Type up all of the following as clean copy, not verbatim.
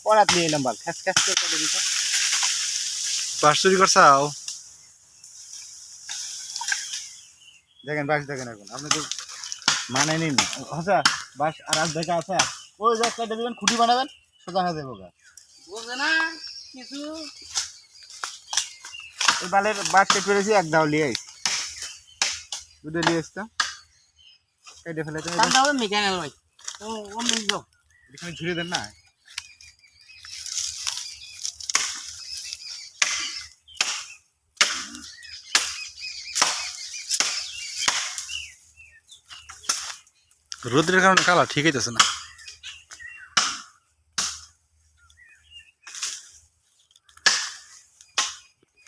পরাত নিয়ে এলাম বাল খ্যাস খ্যাস করে কেটে দিত বাস চুরি করছাও দেখেন বাস দেখেন এখন আপনি তো মানে নিন আচ্ছা বাস আর আজ দেখা আছে ওই যে কেটে দিবেন খুঁটি বানাবেন সোজা হয়ে যাবো বুঝে না কিছু এই বালের বাস কেটে ফেলেছি এক দাও লিয়ে আইস দুটো লিয়ে আসতো কেটে ফেলে তুমি ঠান্ডা হবে মেকানিক্যাল ভাই ও অন্য যাও এখানে ঝুড়ে দেন না রোদ্রের কারণে কালার ঠিক হইতেছে না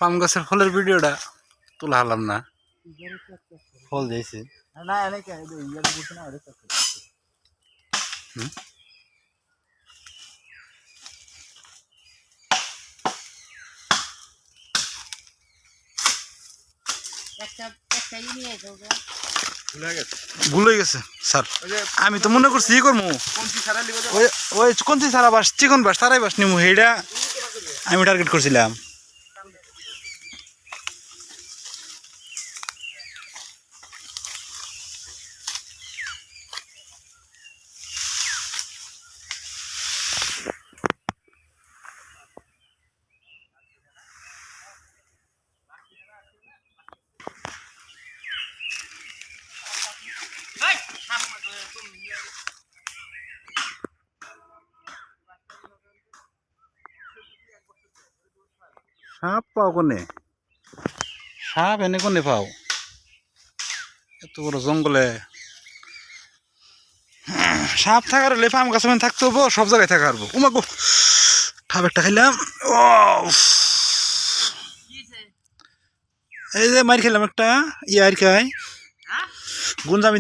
পাম গাছের ফলের ভিডিওটা তোলা হলাম না ফল দিয়েছি না অনেক ইয়ার বুঝছে না অনেক একটা একটা নিয়ে আইছো ভুল হয়ে গেছে স্যার আমি তো মনে করছি ই করবো কোনটি ছাড়া লিবে ওই ওই কোনটি সারা বাস চিকন বাস তারাই বাস নিমু সেইটা আমি টার্গেট করছিলাম সাপ পাও কোনে সাপ এনে কোনে পাও এত বড় জঙ্গলে সাপ থাকার হলে পাম গাছ থাকতে হবো সব জায়গায় থাকা পারবো উমাগো ঠাপ একটা খাইলাম এই যে মার খেলাম একটা ইয়ার খাই গুঞ্জামি